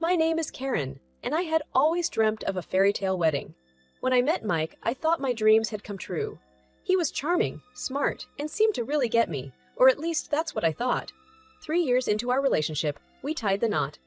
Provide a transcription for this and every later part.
My name is Karen, and I had always dreamt of a fairy tale wedding. When I met Mike, I thought my dreams had come true. He was charming, smart, and seemed to really get me, or at least that's what I thought. 3 years into our relationship, we tied the knot.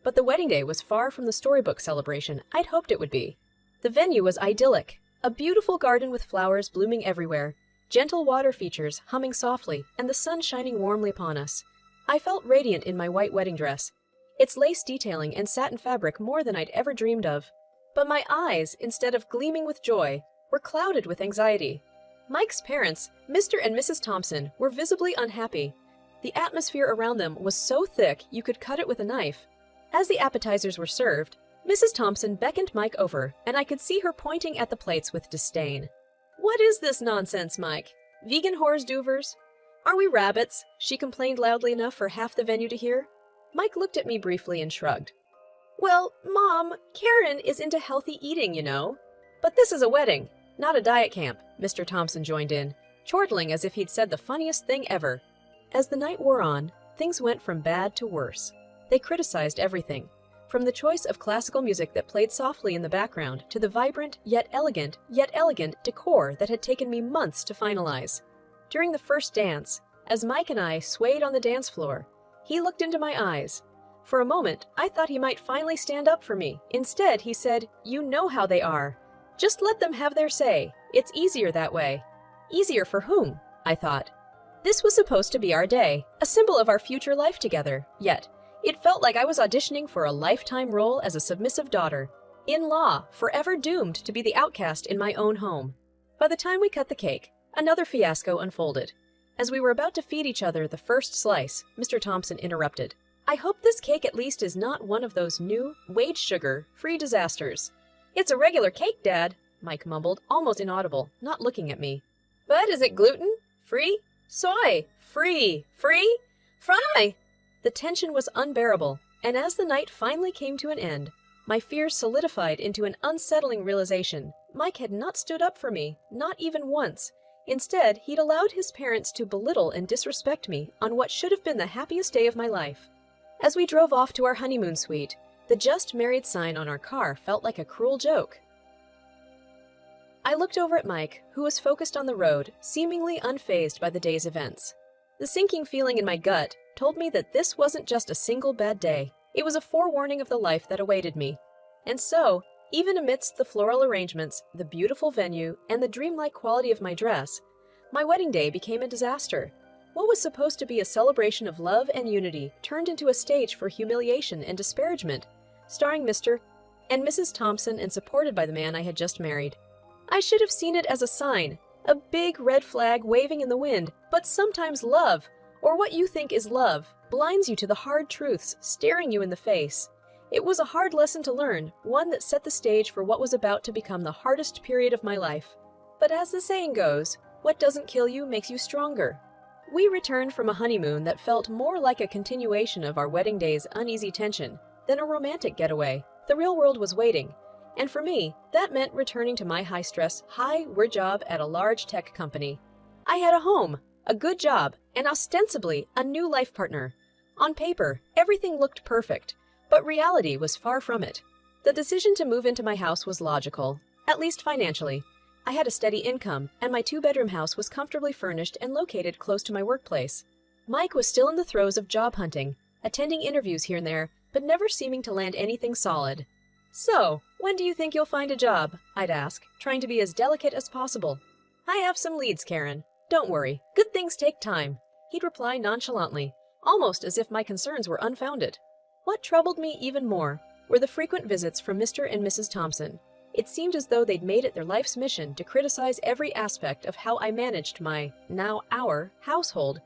But the wedding day was far from the storybook celebration I'd hoped it would be. The venue was idyllic, a beautiful garden with flowers blooming everywhere, gentle water features humming softly, and the sun shining warmly upon us. I felt radiant in my white wedding dress, its lace detailing and satin fabric more than I'd ever dreamed of. But my eyes, instead of gleaming with joy, were clouded with anxiety. Mike's parents, Mr. and Mrs. Thompson, were visibly unhappy. The atmosphere around them was so thick you could cut it with a knife. As the appetizers were served, Mrs. Thompson beckoned Mike over, and I could see her pointing at the plates with disdain. "What is this nonsense, Mike? Vegan hors d'oeuvres? Are we rabbits?" she complained loudly enough for half the venue to hear. Mike looked at me briefly and shrugged. "Well, Mom, Karen is into healthy eating, you know. But this is a wedding, not a diet camp," Mr. Thompson joined in, chortling as if he'd said the funniest thing ever. As the night wore on, things went from bad to worse. They criticized everything, from the choice of classical music that played softly in the background to the vibrant, yet elegant decor that had taken me months to finalize. During the first dance, as Mike and I swayed on the dance floor, he looked into my eyes. For a moment, I thought he might finally stand up for me. Instead, he said, "You know how they are. Just let them have their say. It's easier that way." Easier for whom? I thought. This was supposed to be our day, a symbol of our future life together, yet it felt like I was auditioning for a lifetime role as a submissive daughter, in-law, forever doomed to be the outcast in my own home. By the time we cut the cake, another fiasco unfolded. As we were about to feed each other the first slice, Mr. Thompson interrupted. "I hope this cake at least is not one of those new, wage sugar-free disasters." "It's a regular cake, Dad," Mike mumbled, almost inaudible, not looking at me. "But is it gluten? Free? Soy? Free? Fry?" The tension was unbearable, and as the night finally came to an end, my fears solidified into an unsettling realization. Mike had not stood up for me, not even once. Instead, he'd allowed his parents to belittle and disrespect me on what should have been the happiest day of my life. As we drove off to our honeymoon suite, the "Just Married" sign on our car felt like a cruel joke. I looked over at Mike, who was focused on the road, seemingly unfazed by the day's events. The sinking feeling in my gut told me that this wasn't just a single bad day. It was a forewarning of the life that awaited me. And so, even amidst the floral arrangements, the beautiful venue, and the dreamlike quality of my dress, my wedding day became a disaster. What was supposed to be a celebration of love and unity turned into a stage for humiliation and disparagement, starring Mr. and Mrs. Thompson and supported by the man I had just married. I should have seen it as a sign, a big red flag waving in the wind, but sometimes love, or what you think is love, blinds you to the hard truths staring you in the face. It was a hard lesson to learn, one that set the stage for what was about to become the hardest period of my life. But as the saying goes, what doesn't kill you makes you stronger. We returned from a honeymoon that felt more like a continuation of our wedding day's uneasy tension than a romantic getaway. The real world was waiting, and for me, that meant returning to my high-stress, high-work job at a large tech company. I had a home, a good job, and ostensibly a new life partner. On paper, everything looked perfect, but reality was far from it. The decision to move into my house was logical, at least financially. I had a steady income, and my 2-bedroom house was comfortably furnished and located close to my workplace. Mike was still in the throes of job hunting, attending interviews here and there, but never seeming to land anything solid. "So, when do you think you'll find a job?" I'd ask, trying to be as delicate as possible. "I have some leads, Karen. Don't worry, good things take time," he'd reply nonchalantly, almost as if my concerns were unfounded. What troubled me even more were the frequent visits from Mr. and Mrs. Thompson. It seemed as though they'd made it their life's mission to criticize every aspect of how I managed my, now our, household.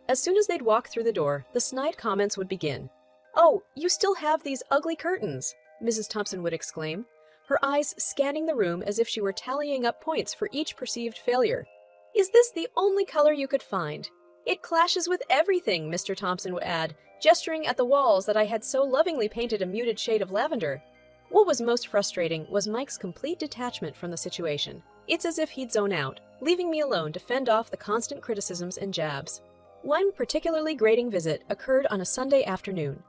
As soon as they'd walk through the door, the snide comments would begin. "Oh, you still have these ugly curtains," Mrs. Thompson would exclaim, her eyes scanning the room as if she were tallying up points for each perceived failure. "Is this the only color you could find? It clashes with everything," Mr. Thompson would add, gesturing at the walls that I had so lovingly painted a muted shade of lavender. What was most frustrating was Mike's complete detachment from the situation. It's as if he'd zone out, leaving me alone to fend off the constant criticisms and jabs. One particularly grating visit occurred on a Sunday afternoon.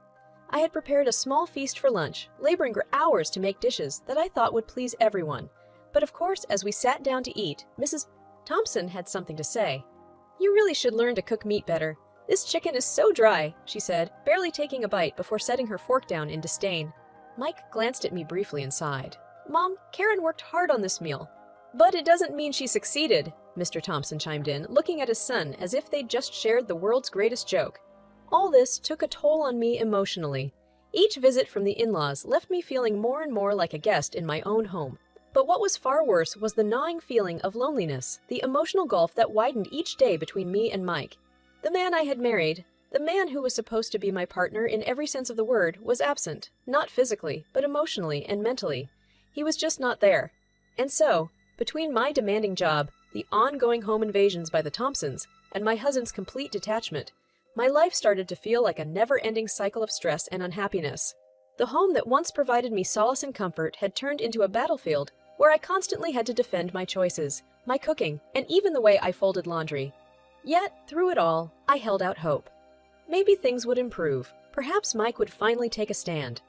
I had prepared a small feast for lunch, laboring for hours to make dishes that I thought would please everyone. But of course, as we sat down to eat, Mrs. Thompson had something to say. "You really should learn to cook meat better. This chicken is so dry," she said, barely taking a bite before setting her fork down in disdain. Mike glanced at me briefly and sighed. "Mom, Karen worked hard on this meal." "But it doesn't mean she succeeded," Mr. Thompson chimed in, looking at his son as if they'd just shared the world's greatest joke. All this took a toll on me emotionally. Each visit from the in-laws left me feeling more and more like a guest in my own home. But what was far worse was the gnawing feeling of loneliness, the emotional gulf that widened each day between me and Mike. The man I had married, the man who was supposed to be my partner in every sense of the word, was absent, not physically, but emotionally and mentally. He was just not there. And so, between my demanding job, the ongoing home invasions by the Thompsons, and my husband's complete detachment, my life started to feel like a never-ending cycle of stress and unhappiness. The home that once provided me solace and comfort had turned into a battlefield where I constantly had to defend my choices, my cooking, and even the way I folded laundry. Yet, through it all, I held out hope. Maybe things would improve. Perhaps Mike would finally take a stand.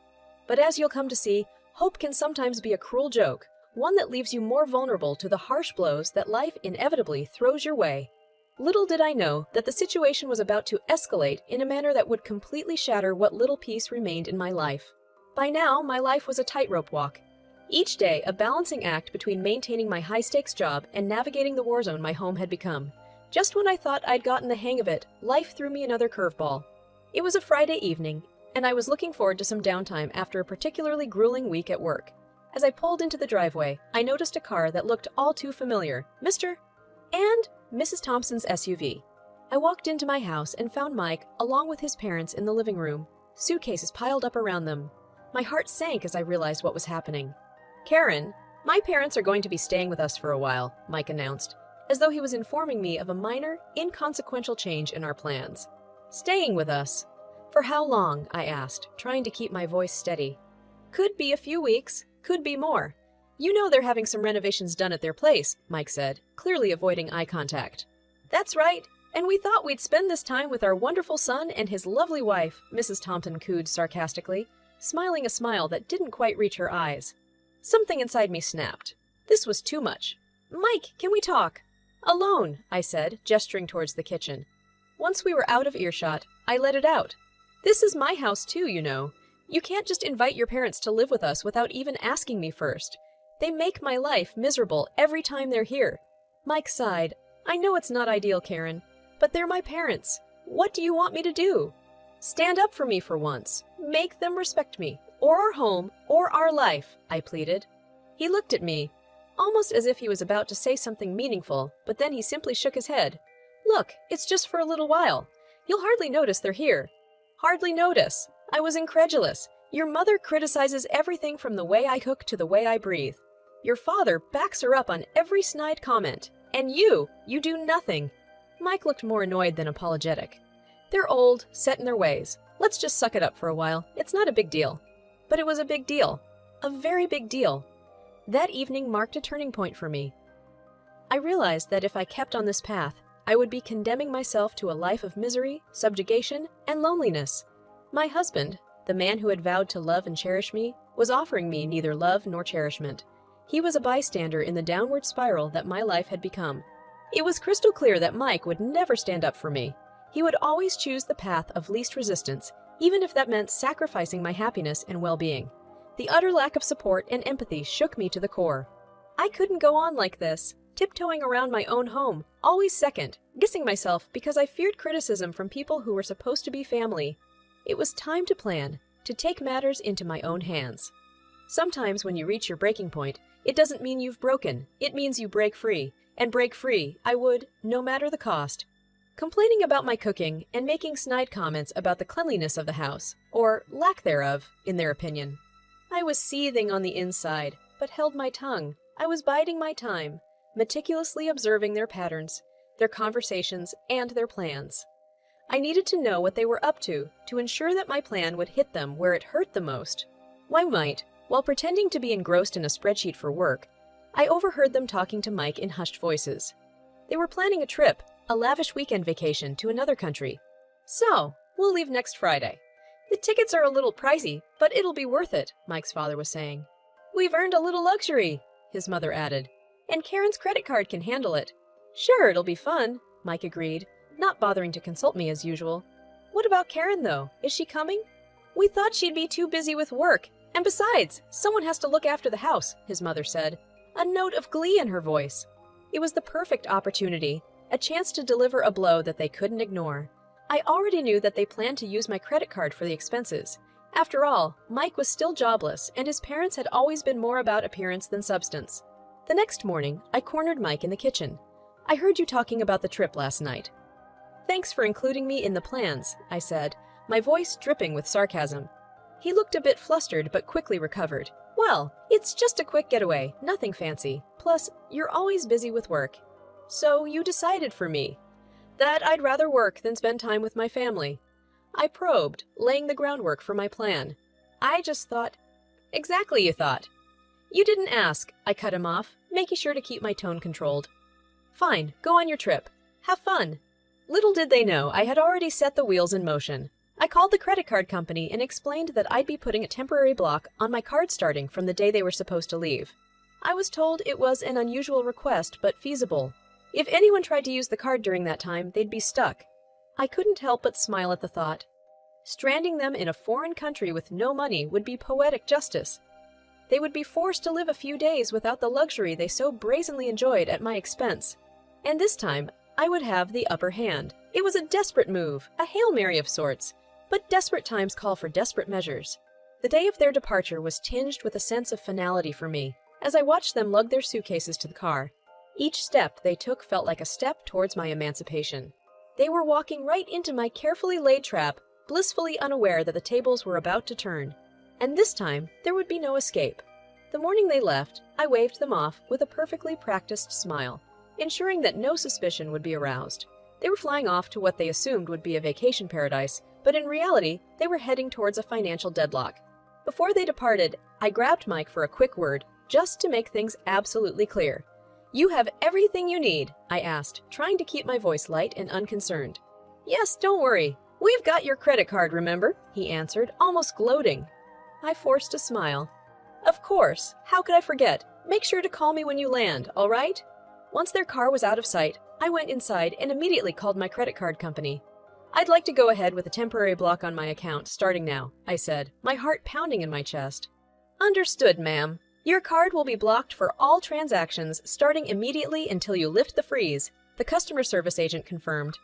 But as you'll come to see, hope can sometimes be a cruel joke, one that leaves you more vulnerable to the harsh blows that life inevitably throws your way. Little did I know that the situation was about to escalate in a manner that would completely shatter what little peace remained in my life. By now, my life was a tightrope walk. Each day, a balancing act between maintaining my high-stakes job and navigating the war zone my home had become. Just when I thought I'd gotten the hang of it, life threw me another curveball. It was a Friday evening, and I was looking forward to some downtime after a particularly grueling week at work. As I pulled into the driveway, I noticed a car that looked all too familiar. Mr. and Mrs. Thompson's SUV. I walked into my house and found Mike, along with his parents, in the living room, suitcases piled up around them. My heart sank as I realized what was happening. "Karen, my parents are going to be staying with us for a while," Mike announced, as though he was informing me of a minor, inconsequential change in our plans. "Staying with us? For how long?" I asked, trying to keep my voice steady. "Could be a few weeks, could be more. You know they're having some renovations done at their place," Mike said, clearly avoiding eye contact. "That's right, and we thought we'd spend this time with our wonderful son and his lovely wife," Mrs. Thompson cooed sarcastically, smiling a smile that didn't quite reach her eyes. Something inside me snapped. This was too much. "Mike, can we talk?" "Alone," I said, gesturing towards the kitchen. Once we were out of earshot, I let it out. "This is my house too, you know. You can't just invite your parents to live with us without even asking me first. They make my life miserable every time they're here." Mike sighed. "I know it's not ideal, Karen, but they're my parents. What do you want me to do?" "Stand up for me for once. Make them respect me, or our home, or our life," I pleaded. He looked at me, almost as if he was about to say something meaningful, but then he simply shook his head. "Look, it's just for a little while. You'll hardly notice they're here." "Hardly notice?" I was incredulous. "Your mother criticizes everything from the way I cook to the way I breathe. Your father backs her up on every snide comment. And you do nothing." Mike looked more annoyed than apologetic. "They're old, set in their ways. Let's just suck it up for a while. It's not a big deal." But it was a big deal. A very big deal. That evening marked a turning point for me. I realized that if I kept on this path, I would be condemning myself to a life of misery, subjugation, and loneliness. My husband, the man who had vowed to love and cherish me, was offering me neither love nor cherishment. He was a bystander in the downward spiral that my life had become. It was crystal clear that Mike would never stand up for me. He would always choose the path of least resistance, even if that meant sacrificing my happiness and well-being. The utter lack of support and empathy shook me to the core. I couldn't go on like this, tiptoeing around my own home, always second, guessing myself because I feared criticism from people who were supposed to be family. It was time to plan, to take matters into my own hands. Sometimes when you reach your breaking point, it doesn't mean you've broken. It means you break free. And break free, I would, no matter the cost. Complaining about my cooking and making snide comments about the cleanliness of the house, or lack thereof, in their opinion. I was seething on the inside, but held my tongue. I was biding my time, meticulously observing their patterns, their conversations, and their plans. I needed to know what they were up to ensure that my plan would hit them where it hurt the most. One night, while pretending to be engrossed in a spreadsheet for work, I overheard them talking to Mike in hushed voices. They were planning a trip, a lavish weekend vacation to another country. "So, we'll leave next Friday. The tickets are a little pricey, but it'll be worth it, Mike's father was saying. We've earned a little luxury, his mother added. And Karen's credit card can handle it. Sure, it'll be fun, Mike agreed, not bothering to consult me as usual. What about Karen, though? Is she coming? We thought she'd be too busy with work. And besides, someone has to look after the house, his mother said, a note of glee in her voice. It was the perfect opportunity, a chance to deliver a blow that they couldn't ignore. I already knew that they planned to use my credit card for the expenses. After all, Mike was still jobless, and his parents had always been more about appearance than substance. The next morning, I cornered Mike in the kitchen. I heard you talking about the trip last night. Thanks for including me in the plans, I said, my voice dripping with sarcasm. He looked a bit flustered but quickly recovered. Well, it's just a quick getaway, nothing fancy. Plus, you're always busy with work. So you decided for me that I'd rather work than spend time with my family. I probed, laying the groundwork for my plan. I just thought. Exactly, you thought. You didn't ask, I cut him off, making sure to keep my tone controlled. Fine, go on your trip. Have fun. Little did they know I had already set the wheels in motion. I called the credit card company and explained that I'd be putting a temporary block on my card starting from the day they were supposed to leave. I was told it was an unusual request, but feasible. If anyone tried to use the card during that time, they'd be stuck. I couldn't help but smile at the thought. Stranding them in a foreign country with no money would be poetic justice. They would be forced to live a few days without the luxury they so brazenly enjoyed at my expense. And this time, I would have the upper hand. It was a desperate move, a Hail Mary of sorts, but desperate times call for desperate measures. The day of their departure was tinged with a sense of finality for me, as I watched them lug their suitcases to the car. Each step they took felt like a step towards my emancipation. They were walking right into my carefully laid trap, blissfully unaware that the tables were about to turn. And this time, there would be no escape. The morning they left, I waved them off with a perfectly practiced smile, ensuring that no suspicion would be aroused. They were flying off to what they assumed would be a vacation paradise, but in reality, they were heading towards a financial deadlock. Before they departed, I grabbed Mike for a quick word, just to make things absolutely clear. You have everything you need, I asked, trying to keep my voice light and unconcerned. Yes, don't worry. We've got your credit card, remember? He answered, almost gloating. I forced a smile. Of course. How could I forget? Make sure to call me when you land, all right? Once their car was out of sight, I went inside and immediately called my credit card company. I'd like to go ahead with a temporary block on my account, starting now, I said, my heart pounding in my chest. Understood, ma'am. Your card will be blocked for all transactions starting immediately until you lift the freeze, the customer service agent confirmed.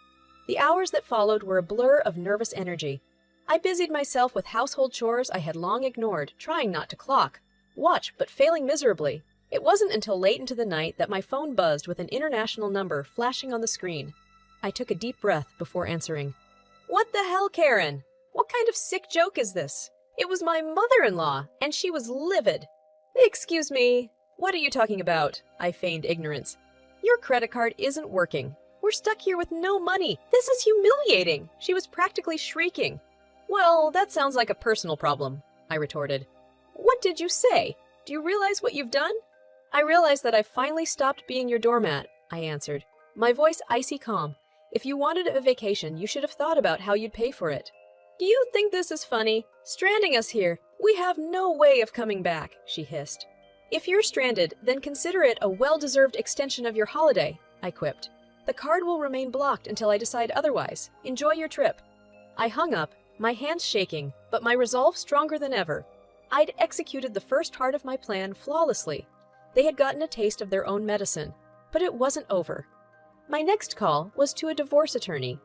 The hours that followed were a blur of nervous energy. I busied myself with household chores I had long ignored, trying not to clock, watch, but failing miserably. It wasn't until late into the night that my phone buzzed with an international number flashing on the screen. I took a deep breath before answering. What the hell, Karen? What kind of sick joke is this? It was my mother-in-law, and she was livid. Excuse me, what are you talking about? I feigned ignorance. Your credit card isn't working. We're stuck here with no money. This is humiliating. She was practically shrieking. Well, that sounds like a personal problem, I retorted. What did you say? Do you realize what you've done? I realize that I finally stopped being your doormat, I answered, my voice icy calm. If you wanted a vacation, you should have thought about how you'd pay for it. Do you think this is funny? Stranding us here. We have no way of coming back, she hissed. If you're stranded, then consider it a well-deserved extension of your holiday, I quipped. The card will remain blocked until I decide otherwise. Enjoy your trip. I hung up, my hands shaking, but my resolve stronger than ever. I'd executed the first part of my plan flawlessly. They had gotten a taste of their own medicine, but it wasn't over. My next call was to a divorce attorney.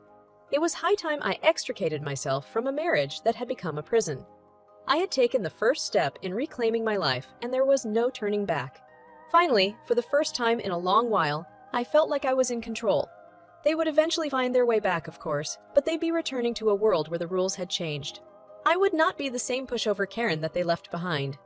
It was high time I extricated myself from a marriage that had become a prison. I had taken the first step in reclaiming my life, and there was no turning back. Finally, for the first time in a long while, I felt like I was in control. They would eventually find their way back, of course, but they'd be returning to a world where the rules had changed. I would not be the same pushover Karen that they left behind.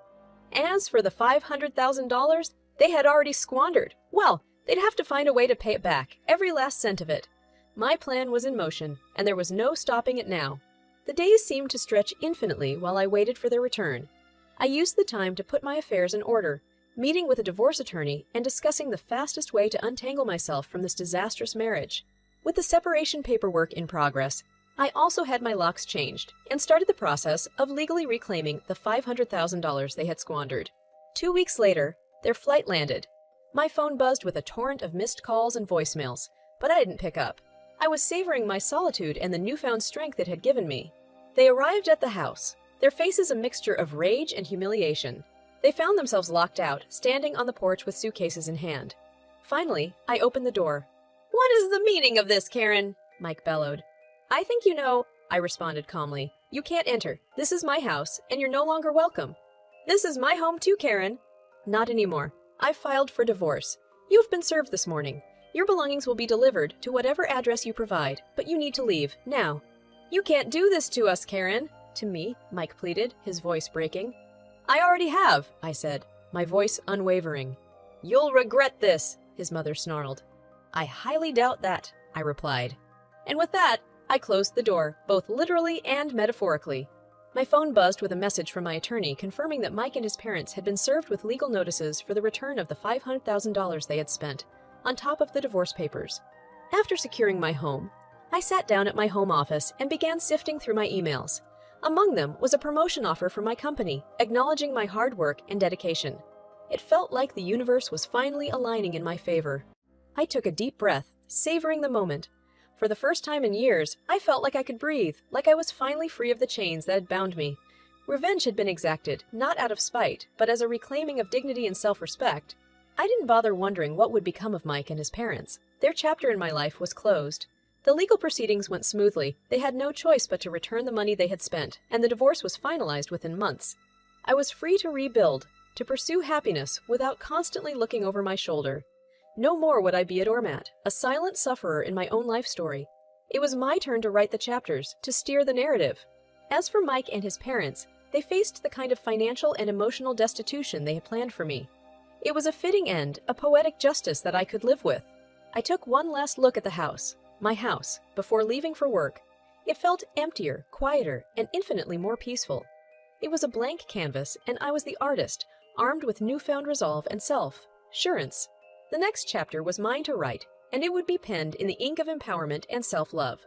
As for the $500,000 they had already squandered, well, they'd have to find a way to pay it back, every last cent of it. My plan was in motion, and there was no stopping it now. The days seemed to stretch infinitely while I waited for their return. I used the time to put my affairs in order, meeting with a divorce attorney and discussing the fastest way to untangle myself from this disastrous marriage. With the separation paperwork in progress, I also had my locks changed and started the process of legally reclaiming the $500,000 they had squandered. 2 weeks later, their flight landed. My phone buzzed with a torrent of missed calls and voicemails, but I didn't pick up. I was savoring my solitude and the newfound strength it had given me. They arrived at the house, their faces a mixture of rage and humiliation. They found themselves locked out, standing on the porch with suitcases in hand. Finally, I opened the door. "What is the meaning of this, Karen?" Mike bellowed. "I think you know," I responded calmly. "You can't enter. This is my house, and you're no longer welcome." "This is my home too, Karen." "Not anymore. I've filed for divorce. You've been served this morning. Your belongings will be delivered to whatever address you provide, but you need to leave, now." "You can't do this to us, Karen." To me, Mike pleaded, his voice breaking. "I already have," I said, my voice unwavering. "You'll regret this," his mother snarled. "I highly doubt that," I replied. And with that, I closed the door, both literally and metaphorically. My phone buzzed with a message from my attorney confirming that Mike and his parents had been served with legal notices for the return of the $500,000 they had spent, on top of the divorce papers. After securing my home, I sat down at my home office and began sifting through my emails. Among them was a promotion offer from my company, acknowledging my hard work and dedication. It felt like the universe was finally aligning in my favor. I took a deep breath, savoring the moment. For the first time in years, I felt like I could breathe, like I was finally free of the chains that had bound me. Revenge had been exacted, not out of spite, but as a reclaiming of dignity and self-respect. I didn't bother wondering what would become of Mike and his parents. Their chapter in my life was closed. The legal proceedings went smoothly. They had no choice but to return the money they had spent, and the divorce was finalized within months. I was free to rebuild, to pursue happiness without constantly looking over my shoulder. No more would I be a doormat, a silent sufferer in my own life story. It was my turn to write the chapters, to steer the narrative. As for Mike and his parents, they faced the kind of financial and emotional destitution they had planned for me. It was a fitting end, a poetic justice that I could live with. I took one last look at the house, my house, before leaving for work. It felt emptier, quieter, and infinitely more peaceful. It was a blank canvas, and I was the artist, armed with newfound resolve and self-assurance. The next chapter was mine to write, and it would be penned in the ink of empowerment and self-love.